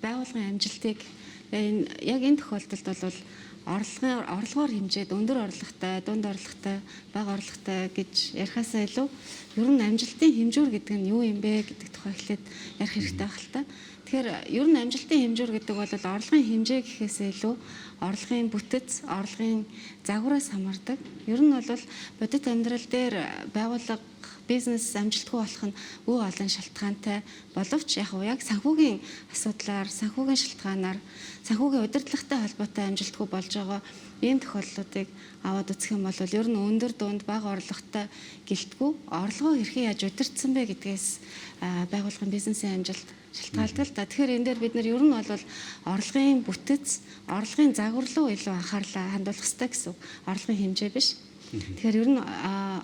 байгууллагын амжилтыг яг энэ тохиолдолд бол орлогоор хэмжээд өндөр орлоготой, дунд орлоготой, бага орлоготой гэж ярихаасаа илүү ер нь амжилтын хэмжүүр гэдэг нь юу юм бэ гэдэг тухай эхлээд ярих хэрэгтэй байх л та. Тэгэхээр ер нь амжилтын хэмжүүр гэдэг бол орлогын хэмжээ гэхээс илүү орлогын бүтэц, орлогын загвараас хамаардаг. Ер нь бол бодит амьдрал дээр байгууллага бизнес амжилтгүй болох нь үе олон шалтгаантай боловч яг санхүүгийн асуудлаар, санхүүгийн шалтгаанаар, санхүүгийн удирдлагатай холбоотой амжилтгүй болж байгаа ийм тохиолдлуудыг аваад үзэх юм бол ер нь өндөр дунд бага орлоготой гэлтгүй орлогоо хэрхэн яаж удирдсан бэ гэдгээс байгууллагын бизнесийн амжилт шалтгаалдаг л да. Тэгэхээр энэ дээр бид нар ер нь бол орлогын бүтэц, орлогын загвар руу илүү анхаарлаа хандуулах хэрэгтэй гэсэн орлогын хэмжээ биш. Тэгэхээр ер нь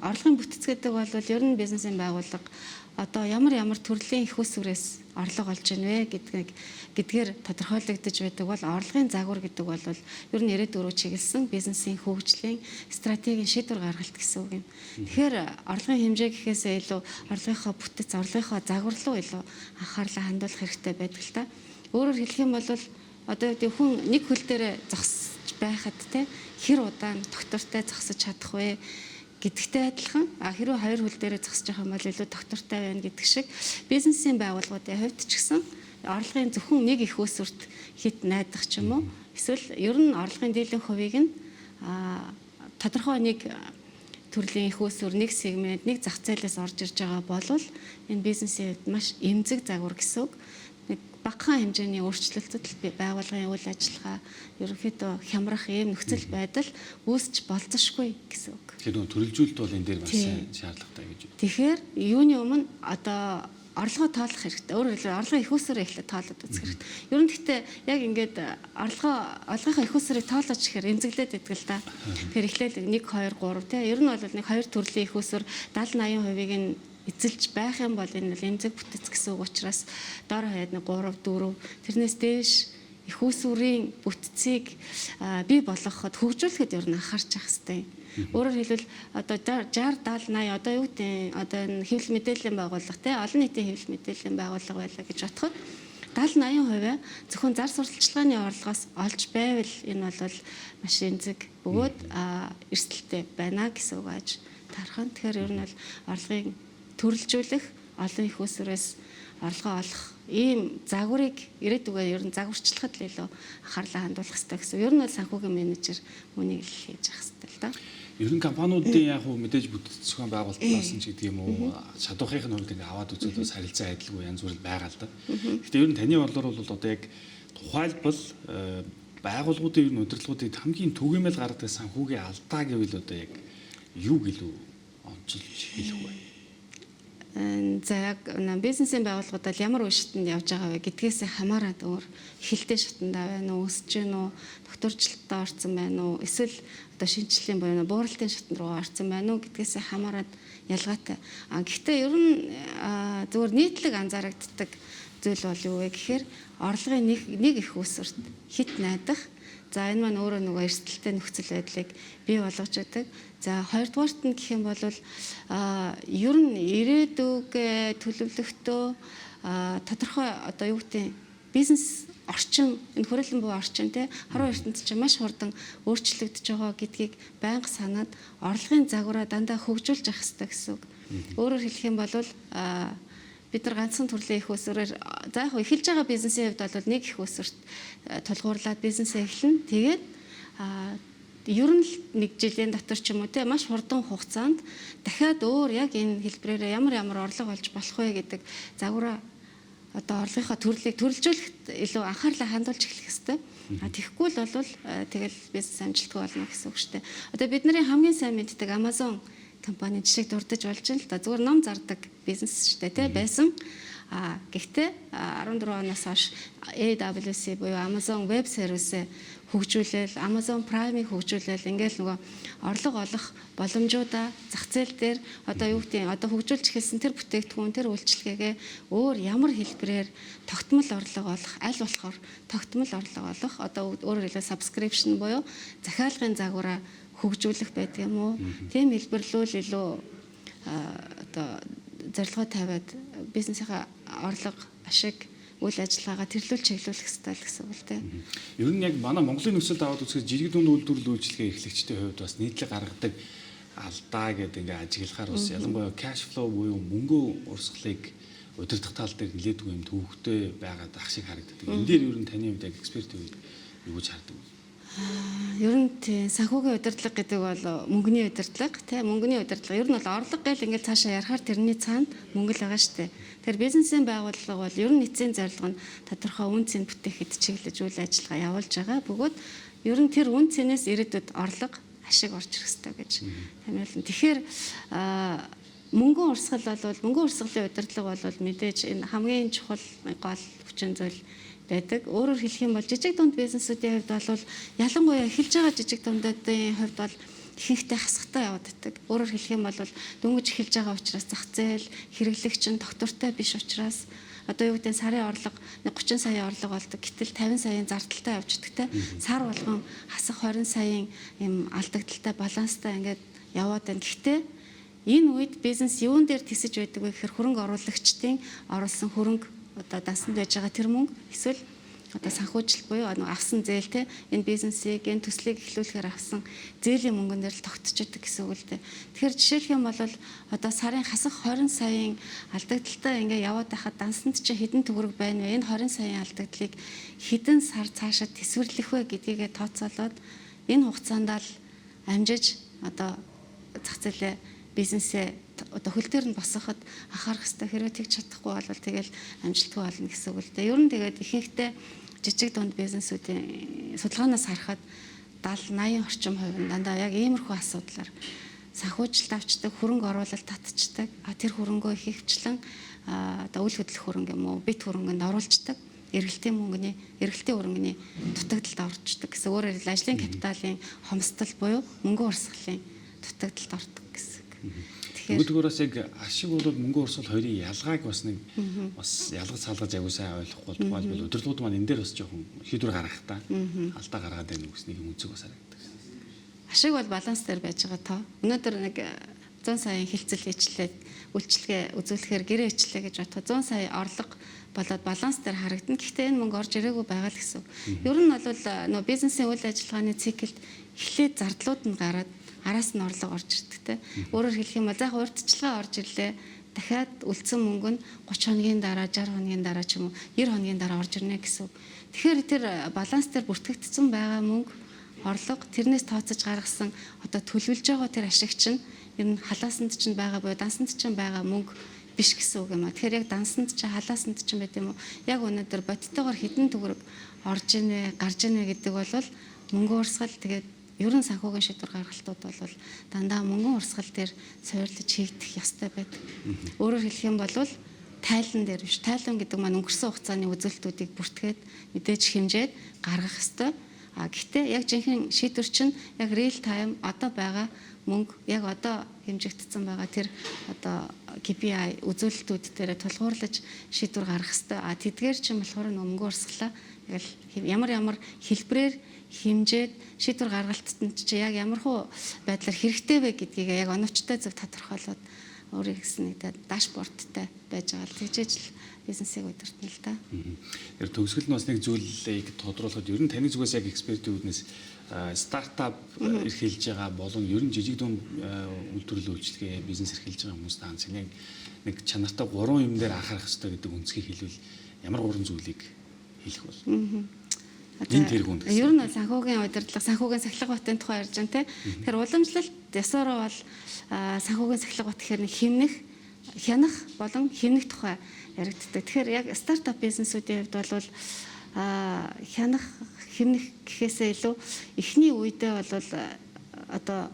орлогын бүтэц гэдэг бол ер нь бизнесийн байгууллага одоо ямар төрлийн их усүрээс орлого олж ийнэ вэ гэдгээр тодорхойлогдож байдаг бол орлогын загвар гэдэг бол ер нь 94 чиглэсэн бизнесийн хөгжлийн стратегийн шийдвэр гаргалт гэсэн үг юм. Тэгэхээр орлогын хэмжээ гэхээсээ илүү орлогынхоо бүтэц, орлогынхоо загвар руу илүү анхаарлаа хандуулах хэрэгтэй байдаг л та. Өөрөөр хэлэх юм бол одоо хүн нэг хөл дээр зогсож байхад те хэр удаан доктортой зогсож чадах вэ гэдэгтэй адилхан хэрвээ хоёр хөл дээрээ зогсож байгаа юм бол илүү доктортой байна гэдэг шиг бизнесийн байгууллагуудын хувьд ч гэсэн орлогын зөвхөн нэг их өсвөрт хит найдах ч юм уу эсвэл ер нь орлогын дийлэнх хувийг нь тодорхой нэг төрлийн их өсвөр, нэг сегмент, нэг зах зээлээс орж ирж байгаа бол энэ бизнесийн хувьд маш эмзэг загвар гэсэн үг. Багахан хэмжээний өөрчлөлтөд байгууллагын үйл ажиллагаа ерөнхийдөө хямрах ийм нөхцөл байдал үүсч болзошгүй гэсэн үг. Тэгэхээр төрөлжүүлэлт бол энэ дээр маш шаардлагатай гэж байна. Тэгэхээр юуны өмнө одоо орлогоо тоолох хэрэгтэй. Өөрөөр хэлбэл орлогын их усрыг эхлээд тоолоод үзэх хэрэгтэй. Ер нь гэхдээ яг ингээд орлогынхаа их усрыг тоолооч гэхээр эмзэглээд идэх л да. Тэгэхээр эхлээд 1 2 3 тий. Ер нь бол нэг 2 төрлийн их уср 70-80% нь эзэлж байх юм бол энэ бол эмзэг бүтэц гэсэн үг учраас доор хаяад нэг 3 4 тэрнээс дээш их усүрийн бүтцийг бий болгоход хөгжүүлэхэд ер нь анхаарч явах хэрэгтэй. Өөрөөр хэлбэл одоо 60 70 80 одоо юу гэдэг одоо энэ хэвлэл мэдээллийн байгууллага те олон нийтийн хэвлэл мэдээллийн байгууллага байлаа гэж бодоход 70-80% зөвхөн зар сурталчилгааны орлогоос олж байвал энэ бол маш эмзэг бөгөөд эрсдэлтэй байна гэсэн үг аж тархан. Тэгэхээр ер нь бол орлогын төрөлжүүлэх, олон их усрээс орлогоо олох ийм загварыг ирээдүгээр ер нь загварчлахад л илүү анхаарлаа хандуулах хэрэгтэй гэсэн. Ер нь бол санхүүгийн менежер үүнийг л хийж явах хэрэгтэй л да. Ер нь компаниудын яг хөө мэдээж бүтэц зохион байгуулалтлаас нь ч гэдэг юм уу чадвархын хувьд ингээ аваад үзээд бас харилцаа адилгүй янз бүр байгаа л да. Гэхдээ ер нь таны бодлоор бол одоо яг тухайлбал байгууллагуудын ер нь удирдлагуудыг хамгийн түгээмэл гаргадаг санхүүгийн алдаа гэвэл одоо яг юу гэлүү онцлж хэлэх вэ? За яг бизнесийн байгууллагуудад ямар үе шатнд явж байгаа вэ гэдгээс хамаарат өөр эхэлтэй шатндаа байна уу, өсөж байна уу, докторчлалтад орсон байна уу, эсвэл одоо шинжлэлийн буюу бууралтын шатнд руу орсон байна уу гэдгээс хамаарат ялгаатай. Гэхдээ ер нь зөвхөн нийтлэг анзаарагддаг зүйл бол юу вэ гэхээр орлогын нэг их өсвөрт хит найдах. За энэ маань өөрөө нөгөө эрсдэлтэй нөхцөл байдлыг бий болгож байдаг. За хоёрдугаарт нь гэх юм бол ер нь ирээдүг төлөвлөختөө тодорхой одоо юу гэдэг бизнес орчин энэ хүрээлэн буй орчин тий харуу ертөнд чинь маш хурдан өөрчлөгдөж байгаа гэдгийг байнга санаад орлогын загвараа дандаа хөгжүүлж явах хэрэгтэй гэсэн үг. Өөрөөр хэлэх юм бол бид нар ганцхан төрлийн их усрээр за яг эхэлж байгаа бизнесийн хувьд бол нэг их усрт тулгуурлаад бизнесээ эхэлнэ. Тэгээд ер нь нэг жилийн дотор ч юм уу те маш хурдан хугацаанд дахиад өөр яг энэ хэлбэрээр ямар орлого олж болох вэ гэдэг загвараа одоо орлогынхаа төрлийг төрөлжүүлэхэд илүү анхаарлаа хандуулж эхлэх хэрэгтэй. Тэгэхгүй л бол тэгэл бизнес амжилтгүй болно гэсэн үг шүү дээ. Одоо бидний хамгийн сайн мэддэг Amazon компани жишээ дурдж болж байна л да. Зүгээр ном зардаг бизнес шүү дээ, тэ байсан. Гэхдээ 14 оноос хойш AWS буюу Amazon Web Service хөгжүүлэл, Amazon Prime-ийг хөгжүүлэл ингээл нөгөө орлого олох боломжуудаа зах зээл дээр одоо юу гэдэг одоо хөгжүүлж эхэлсэн тэр бүтээгдэхүүн, тэр үйлчилгээгээ өөр ямар хэлбэрээр тогтмол орлого олох, аль болохоор тогтмол орлого олох одоо өөрөөр хэлбэл subscription буюу захиалгын загвараа хөгжүүлэх байдаг юм уу? Тийм хэлбэрлүүл илүү одоо зорилгоо тавиад бизнесийнхаа орлого, ашиг, үйл ажиллагаагаа тэрлүүл чиглүүлэх ёстой л гэсэн үг л дээ. Ер нь яг манай Монголын нөхцөлд аваад үзэхэд жижиг дунд үйлдвэрлэл үйлчлэгээ эрхлэгчдийн хувьд бас нийтлэг гаргадаг алдаа гэдэг ингээ ажиглахаар бас ялангуяа cash flow буюу мөнгө урсгалыг удирдах тал дээр нэлээдгүй юм төвөгтэй байгаад ах шиг харагддаг. Энэ дээр ер нь таны хувьд яг экспертийн хувьд юу гэж хардаг вэ? Ер нь тийм санхүүгийн удирдлага гэдэг бол мөнгөний удирдлага тийм мөнгөний удирдлага ер нь бол орлого гээл ингээд цаашаа ярахаар тэрний цаанд мөнгө л байгаа шүү дээ. Тэгэхээр бизнесийн байгууллага бол ер нь эцсийн зорилго нь тодорхой үн цэн бүтээхэд чиглэж үйл ажиллагаа явуулж байгаа. Бөгөөд ер нь тэр үн цэнээс ирээдүйд орлого ашиг орж ирэх хэрэгтэй гэж томьёолно. Тэгэхээр мөнгөн урсгал бол мөнгөн урсгалын удирдлага бол мэдээж энэ хамгийн чухал гол хүчин зүйл байдаг. Өөрөөр хэлэх юм бол жижиг дунд бизнесүүдийн хувьд бол ялангуяа эхэлж байгаа жижиг дундуудын хувьд бол ихэнхдээ хасахтай яваад байдаг. Өөрөөр хэлэх юм бол дөнгөж эхэлж байгаа учраас зах зээл хэрэглэгч нь доктортой биш учраас одоо юу гэдэг сарын орлого 30 саяын орлого болдог. Гэтэл 50 саяын зардалтай явждаг те. Сар болгон хасах 20 саяын юм алдагдaltaй баланстай ингээд яваад байна. Гэхдээ энэ үед бизнес юун дээр тисэж байдаг вэ гэхээр хөрөнгө оруулагчдын оруулсан хөрөнгө одоо дансанд байж байгаа тэр мөнгө эсвэл одоо санхүүжил буюу авсан зээл те энэ бизнесийг энэ төслийг эхлүүлэхээр авсан зээлийн мөнгөн дээр л тогтчихдаг гэсэн үг л дээ. Тэгэхээр жишээлх юм бол одоо сарын хасах 20 саяын алдагдaltaй ингээ яваад байхад дансанд чи хэдэн төгрөг байна вэ? Энэ 20 саяын алдагдлыг хэдэн сар цаашаа тэсвэрлэх вэ гэдгийгээ тооцоолоод энэ хугацаанд л амжиж одоо зах зээлээ бизнесээ одоо хөл дээр нь босгоход анхаарах хэрэгтэй. Хэрвээ тэгж чадахгүй бол тэгэл амжилтгүй болно гэсэн үг л дээ. Ер нь тэгээд ихэнхдээ жижиг дунд бизнесүүдийн судалгаанаас харахад 70-80% орчим нь дандаа яг иймэрхүү асуудлаар санхүүжилт авчдаг, хөрөнгө оруулалт татчихдаг. Тэр хөрөнгөө их хвчлэн одоо үйл хөдлөх хөрөнгө юм уу, бит хөрөнгөнд оруулцдаг. Эргэлтийн хөрөнгөний дутагдалд орчдөг гэсэн. Өөрөөр хэлбэл ажлын капиталын хомсдол буюу мөнгө урсгалын дутагдалд ордог гэсэн. Нөгөөдгөөс яг ашиг бол мөнгө урсгал хоёрын ялгааг бас нэг бас ялгаж салгаж аягүй сайн ойлгохгүй тухайлбал удирдлагууд маань энэ дээр бас жоохон шийдвэр гаргах та алдаа гаргаад байна гэсэн нэг үнцэг бас харагддаг. Ашиг бол баланс дээр байж байгаа тоо. Өнөөдөр нэг 100 саяын хилцэл хийчлээд үйлчлэгээ үзүүлэхээр гэрээ ичлээ гэж бодоход 100 сая орлого болоод баланс дээр харагдана. Гэхдээ энэ мөнгө орж ирээгүй байгаа л гэсэн. Ер нь бол нөө бизнесийн үйл ажиллагааны циклд эхлээд зардлууд нь гараад араас нь орлого орж ирдэг те. Өөрөөр хэлэх юм бол заах урьдчилгаа орж ирлээ. Дахиад үлдсэн мөнгө нь 30 хоногийн дараа, 60 хоногийн дараа ч юм уу 90 хоногийн дараа орж ирнэ гэсэн. Тэгэхээр тэр баланс дээр бүртгэгдсэн байгаа мөнгө, орлого тэрнээс тооцож гаргасан одоо төлөвлөж байгаа тэр ашиг чинь ер нь халаасанд чинь байгаа буюу дансанд чинь байгаа мөнгө биш гэсэн үг юм а. Тэгэхээр яг дансанд чинь халаасанд чинь байт юм уу? Яг өнөөдөр бодтойгоор хэдэн төгрөг орж ийнэ, гарж ийнэ гэдэг бол мөнгө урсгал тэгээд ер нь санхүүгийн шийдвэр гаргалтууд бол дандаа мөнгөн урсгал дээр суйрлаж хийгдэх ёстой байдаг. Өөрөөр хэлэх юм бол тайлан дээр биш. Тайлан гэдэг маань өнгөрсөн хугацааны үзүүлэлтүүдийг бүртгээд мэдээж хэмжээд гаргах ёстой. Гэхдээ яг жинхэнэ шийдвэр чинь яг real time одоо байгаа мөнгө яг одоо хэмжигдсэн байгаа тэр одоо KPI үзүүлэлтүүд дээр тулгуурлаж шийдвэр гаргах ёстой. Тэдгээр чинь болохоор мөнгө урсгалаа яг ямар хэлбэрээр хэмжээд шийдвэр гаргалтанд чи яг ямархуу байдлаар хэрэгтэй вэ гэдгийг яг оновчтой зөв тодорхойлоод өөрийн гэсэн нэг дашбордтай байж байгаа л тэгжээж л бизнесийг удирдна л да. Тэр төгсгөл нь бас нэг зүйлийг тодруулахад ер нь таны зүгээс яг экспертийн үднээс стартап эрхэлж байгаа болон ер нь жижиг дунд үйлдвэрлэл үйлчилгээ бизнес эрхэлж байгаа хүмүүст хаанч нэг чанартай 3 юм дээр анхаарах хэрэгтэй гэдэг үнцгийг хэлвэл ямар 3 зүйлийг хэлэх бол. Ер нь санхүүгийн удирдлага, санхүүгийн сахилга батын тухай ярьж байна те. Тэгэхээр уламжлалт ёсороо бол санхүүгийн сахилга бат гэхээр хэмнэх, хянах болон хэмнэх тухай яригддаг. Тэгэхээр яг стартап бизнесүүдийн хувьд бол хянах, хэмнэх гэхээсээ илүү эхний үедээ бол одоо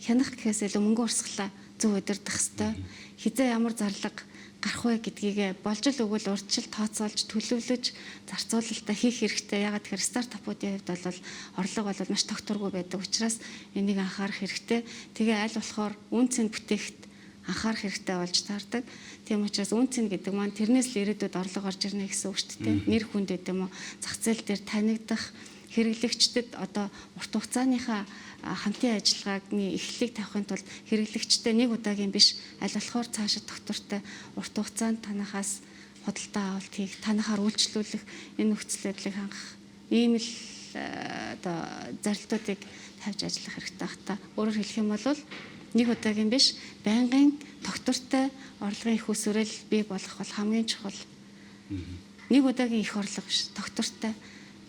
хянах гэхээсээ илүү мөнгө урсгалаа зөв удирдах хэрэгтэй. Хизээ ямар зарлага гарах вэ гэдгийг болж л өгвөл урдчил тооцоолж төлөвлөж зарцуулалтаа хийх хэрэгтэй. Ягаад гэхээр стартапуудын хувьд бол орлого бол маш тогтворгүй байдаг учраас энийг анхаарах хэрэгтэй. Тэгээ аль болохоор үн цэн бүтээхэд анхаарах хэрэгтэй болж таардаг. Тийм учраас үн цэн гэдэг маань тэрнээс л ирээдүйд орлого орж ирнэ гэсэн үг шүү дээ. Нэр хүнд гэдэг юм уу? Зах зээл дээр танигдах хэрэглэгчдэд одоо урт хугацааныхаа хамтын ажиллагааны эхлэлийг тавихын тулд хэрэглэгчтэй нэг удаагийн биш аль болохоор цаашид доктортой урт хугацаанд танахаас худалдаа авалт хийх, танахаар үйлчлүүлэх, энэ нөхцөл байдлыг хангах ийм л одоо зарилтуудыг тавьж ажиллах хэрэгтэй байх та. Өөрөөр хэлэх юм бол нэг удаагийн биш, байнгын тогтвортой орлогын их усүрэл бий болох бол хамгийн чухал. Нэг удаагийн их орлого биш, тогтвортой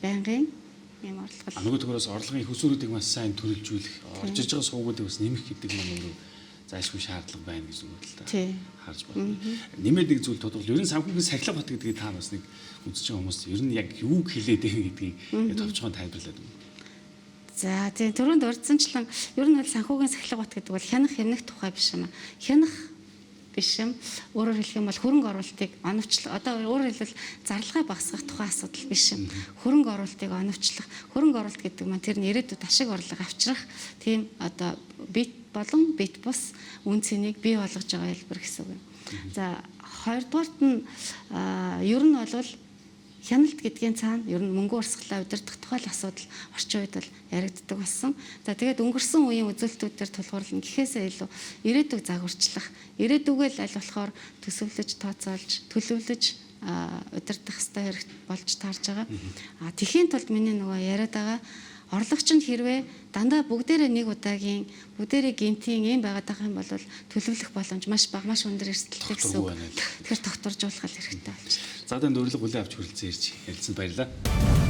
байнгын ийм орлого. Нөгөө төгөөс орлогын их усүрүүдийг маш сайн төрөлжүүлэх, орж иж байгаа сувгуудыг бас нэмэх гэдэг нь өөрөө зайлшгүй шаардлага байна гэж үг л та харж байна. Нэмээд нэг зүйл тодорхой. Ер нь санхүүгийн сахилга бат гэдгийг та бас нэг үзэж байгаа хүмүүс ер нь яг юу хэлээд байгаа гэдгийг товчхон тайлбарлаад байна. За тийм түрүүнд урдсанчлан ер нь бол санхүүгийн сахилга бат гэдэг бол хянах хэмнэх тухай биш юм. Хянах биш юм. Өөрөөр хэлэх юм бол хөрөнгө оруулалтыг оновчлох. Одоо өөрөөр хэлбэл зарлага багасгах тухай асуудал биш юм. Хөрөнгө оруулалтыг оновчлох. Хөрөнгө оруулалт гэдэг маань тэр нь ирээдүйд ашиг орлого авчрах тийм одоо бит болон бит бус үн цэнийг бий болгож байгаа хэлбэр гэсэн үг юм. За хоёрдугаарт нь ер нь бол хяналт гэдгийн цаана ер нь мөнгө урсгалаа удирдах тухай л асуудал орчин үед бол яригддаг болсон. За тэгээд өнгөрсөн үеийн үзүүлэлтүүд дээр тулгуурлана гэхээсээ илүү ирээдүг загварчлах, ирээдүгөө л аль болохоор төсөвлөж, тооцоолж, төлөвлөж удирдах хэрэгтэй хэрэг болж таарж байгаа. Тэхийн тулд миний нөгөө яриад байгаа орлогч нь хэрвээ дандаа бүгдээрээ нэг удаагийн бүгдээрээ гинтийн юм байгаад байгаа юм бол төлөвлөх боломж маш бага, маш өндөр эрсдэлтэй гэсэн үг. Тэгэхээр тогтворжуулах хэрэгтэй болж байна. За танд урилга хүлээн авч хүрэлцэн ирж ярилцсанд баярлалаа.